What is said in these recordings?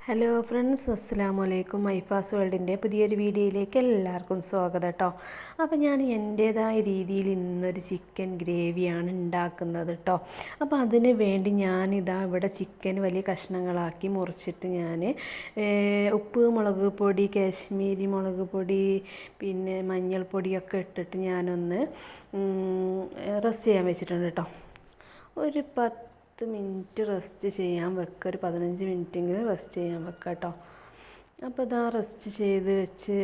Hello friends, അസ്സലാമു അലൈക്കും. ഐഫാസ് വേൾഡിൻ്റെ പുതിയൊരു വീഡിയോയിലേക്ക് എല്ലാവർക്കും സ്വാഗതം കേട്ടോ. അപ്പോൾ ഞാൻ എൻ്റേതായ രീതിയിൽ ഇന്നൊരു ചിക്കൻ ഗ്രേവിയാണ് ഉണ്ടാക്കുന്നത് കേട്ടോ. അപ്പോൾ അതിന് വേണ്ടി ഞാനിതാ ഇവിടെ ചിക്കൻ വലിയ കഷ്ണങ്ങളാക്കി മുറിച്ചിട്ട് ഞാൻ ഉപ്പ്, മുളക് പൊടി, കാശ്മീരി മുളക് പൊടി, പിന്നെ മഞ്ഞൾപ്പൊടിയൊക്കെ ഇട്ടിട്ട് ഞാനൊന്ന് റെസ്റ്റ് ചെയ്യാൻ വെച്ചിട്ടുണ്ട് കേട്ടോ. ഒരു 10 മിനിറ്റ് റെസ്റ്റ് ചെയ്യാൻ വെക്കുക. ഒരു 15 മിനിറ്റെങ്കിലും റെസ്റ്റ് ചെയ്യാൻ വെക്കുക കേട്ടോ. അപ്പോൾ ഇതാ റെസ്റ്റ് ചെയ്ത് വെച്ച്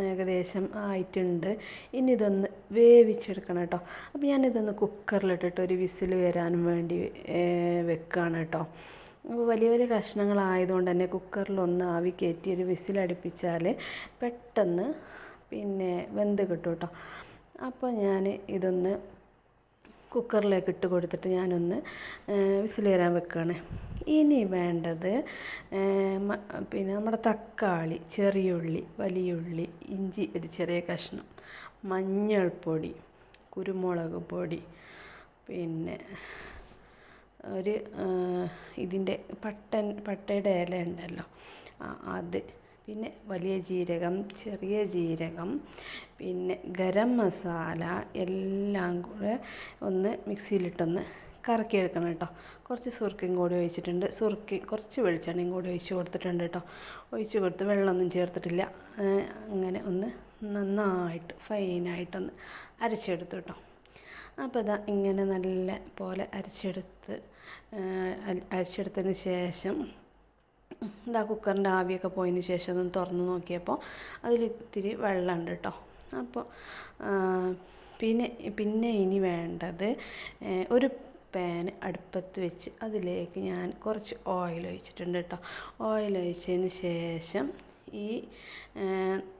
ഏകദേശം ആയിട്ടുണ്ട്. ഇനി ഇതൊന്ന് വേവിച്ചെടുക്കണം കേട്ടോ. അപ്പോൾ ഞാനിതൊന്ന് കുക്കറിലിട്ടിട്ട് ഒരു വിസിൽ വരാൻ വേണ്ടി വെക്കുകയാണ് കേട്ടോ. അപ്പോൾ വലിയ വലിയ കഷ്ണങ്ങളായതുകൊണ്ട് തന്നെ കുക്കറിലൊന്ന് ആവി കയറ്റി ഒരു വിസിലടുപ്പിച്ചാൽ പെട്ടെന്ന് വെന്ത് കിട്ടും കേട്ടോ. അപ്പോൾ ഞാൻ ഇതൊന്ന് കുക്കറിലേക്ക് ഇട്ട് കൊടുത്തിട്ട് ഞാനൊന്ന് വിസിൽ വരാൻ വെക്കുകയാണ്. ഇനി വേണ്ടത് നമ്മുടെ തക്കാളി, ചെറിയുള്ളി, വലിയുള്ളി, ഇഞ്ചി ഒരു ചെറിയ കഷ്ണം, മഞ്ഞൾപ്പൊടി, കുരുമുളക് പൊടി, പിന്നെ ഒരു ഇതിൻ്റെ പട്ടയുടെ ഇല ഉണ്ടല്ലോ അത്, പിന്നെ വലിയ ജീരകം, ചെറിയ ജീരകം, പിന്നെ ഗരം മസാല എല്ലാം കൂടെ ഒന്ന് മിക്സിയിലിട്ടൊന്ന് കറക്കിയെടുക്കണം കേട്ടോ. കുറച്ച് സുർക്കയും കൂടി ഒഴിച്ചിട്ടുണ്ട്. കുറച്ച് വെളിച്ചെണ്ണയും കൂടി ഒഴിച്ച് കൊടുത്തിട്ടുണ്ട് കേട്ടോ. ഒഴിച്ച് കൊടുത്ത് വെള്ളമൊന്നും ചേർത്തിട്ടില്ല. അങ്ങനെ ഒന്ന് നന്നായിട്ട് ഫൈനായിട്ടൊന്ന് അരച്ചെടുത്തു കേട്ടോ. അപ്പോൾ ഇതാ ഇങ്ങനെ നല്ല പോലെ അരച്ചെടുത്തതിന് ശേഷം ഇതാ കുക്കറിൻ്റെ ആവിയൊക്കെ പോയതിന് ശേഷം ഒന്ന് തുറന്ന് നോക്കിയപ്പോൾ അതിലിത്തിരി വെള്ളമുണ്ട് കേട്ടോ. അപ്പോൾ പിന്നെ ഇനി വേണ്ടത് ഒരു പാൻ അടുപ്പത്ത് വെച്ച് അതിലേക്ക് ഞാൻ കുറച്ച് ഓയിൽ ഒഴിച്ചിട്ടുണ്ട് കേട്ടോ. ഓയിൽ ഒഴിച്ചതിന് ശേഷം ഈ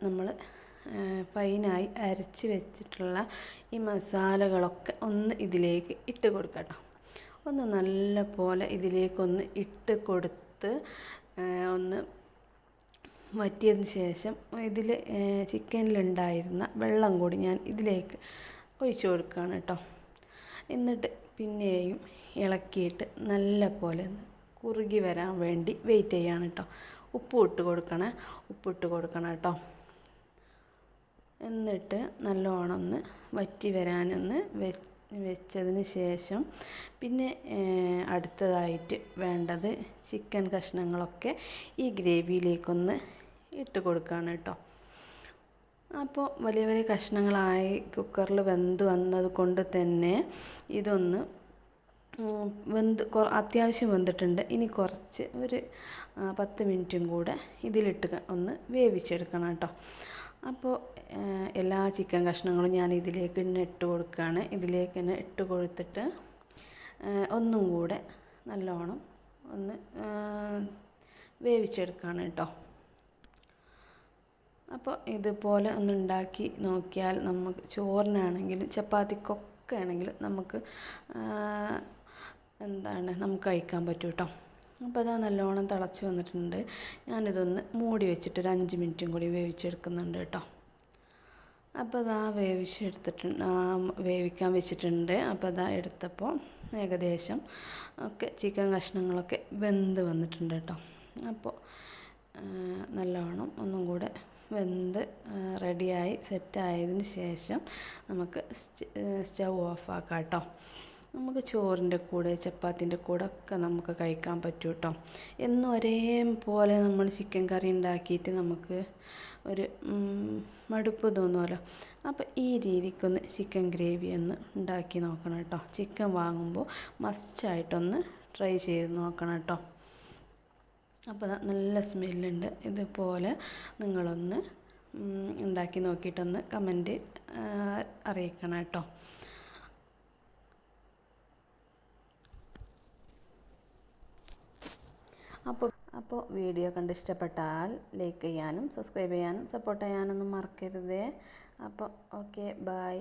നമ്മൾ ഫൈനായി അരച്ച് വെച്ചിട്ടുള്ള ഈ മസാലകളൊക്കെ ഒന്ന് ഇതിലേക്ക് ഇട്ട് കൊടുക്കാം കേട്ടോ. ഒന്ന് നല്ല പോലെ ഇതിലേക്കൊന്ന് ഇട്ട് കൊടുത്ത് ഒന്ന് വറ്റിയതിന് ശേഷം ഇതിൽ ചിക്കനിലുണ്ടായിരുന്ന വെള്ളം കൂടി ഞാൻ ഇതിലേക്ക് ഒഴിച്ച് കൊടുക്കുകയാണ് കേട്ടോ. എന്നിട്ട് പിന്നെയും ഇളക്കിയിട്ട് നല്ല പോലെ ഒന്ന് കുറുകി വരാൻ വേണ്ടി വെയിറ്റ് ചെയ്യാണ് കേട്ടോ. ഉപ്പിട്ട് കൊടുക്കണം കേട്ടോ. എന്നിട്ട് നല്ലോണം ഒന്ന് വറ്റി വരാനൊന്ന് വെച്ചതിന് ശേഷം പിന്നെ അടുത്തതായിട്ട് വേണ്ടത് ചിക്കൻ കഷ്ണങ്ങളൊക്കെ ഈ ഗ്രേവിയിലേക്കൊന്ന് ഇട്ട് കൊടുക്കുകയാണ് കേട്ടോ. അപ്പോൾ വലിയ വലിയ കഷ്ണങ്ങളായി കുക്കറിൽ വെന്ത് വന്നത് കൊണ്ട് തന്നെ ഇതൊന്ന് അത്യാവശ്യം വെന്തിട്ടുണ്ട്. ഇനി കുറച്ച് ഒരു 10 മിനിറ്റും കൂടെ ഇതിലിട്ട് ഒന്ന് വേവിച്ചെടുക്കണം കേട്ടോ. അപ്പോൾ എല്ലാ ചിക്കൻ കഷ്ണങ്ങളും ഞാൻ ഇതിലേക്ക് തന്നെ ഇട്ട് കൊടുക്കുകയാണ്. ഇതിലേക്ക് തന്നെ ഇട്ട് കൊടുത്തിട്ട് ഒന്നും കൂടെ നല്ലോണം ഒന്ന് വേവിച്ചെടുക്കുകയാണ് കേട്ടോ. അപ്പോൾ ഇതുപോലെ ഒന്ന് ഉണ്ടാക്കി നോക്കിയാൽ നമുക്ക് ചോറിനാണെങ്കിലും ചപ്പാത്തിക്കൊക്കെ ആണെങ്കിലും നമുക്ക് നമുക്ക് കഴിക്കാൻ പറ്റും കേട്ടോ. അപ്പോൾ അതാ നല്ലോണം തിളച്ച് വന്നിട്ടുണ്ട്. ഞാനിതൊന്ന് മൂടി വെച്ചിട്ട് ഒരു 5 മിനിറ്റും കൂടി വേവിച്ചെടുക്കുന്നുണ്ട് കേട്ടോ. അപ്പോൾ അതാ വേവിക്കാൻ വെച്ചിട്ടുണ്ട്. അപ്പോൾ അതാ എടുത്തപ്പോൾ ഏകദേശം ഒക്കെ ചിക്കൻ കഷ്ണങ്ങളൊക്കെ വെന്ത് വന്നിട്ടുണ്ട് കേട്ടോ. അപ്പോൾ നല്ലോണം ഒന്നും കൂടെ വെന്ത് റെഡിയായി സെറ്റായതിന് ശേഷം നമുക്ക് സ്റ്റൗ ഓഫാക്കാം കേട്ടോ. നമുക്ക് ചോറിൻ്റെ കൂടെ ചപ്പാത്തിൻ്റെ കൂടെ ഒക്കെ നമുക്ക് കഴിക്കാൻ പറ്റും കേട്ടോ. എന്നും ഒരേപോലെ നമ്മൾ ചിക്കൻ കറി ഉണ്ടാക്കിയിട്ട് നമുക്ക് ഒരു മടുപ്പ് തോന്നുമല്ലോ. അപ്പോൾ ഈ രീതിക്കൊന്ന് ചിക്കൻ ഗ്രേവി ഒന്ന് ഉണ്ടാക്കി നോക്കണം കേട്ടോ. ചിക്കൻ വാങ്ങുമ്പോൾ മസ്റ്റായിട്ടൊന്ന് ട്രൈ ചെയ്ത് നോക്കണം കേട്ടോ. അപ്പോൾ നല്ല സ്മെല്ലുണ്ട്. ഇതുപോലെ നിങ്ങളൊന്ന് ഉണ്ടാക്കി നോക്കിയിട്ടൊന്ന് കമൻറ്റ് അറിയിക്കണം കേട്ടോ. അപ്പോൾ വീഡിയോ കണ്ട് ഇഷ്ടപ്പെട്ടാൽ ലൈക്ക് ചെയ്യാനും സബ്സ്ക്രൈബ് ചെയ്യാനും സപ്പോർട്ട് ചെയ്യാനൊന്നും മറക്കരുതേ. അപ്പോൾ ഓക്കെ, ബൈ.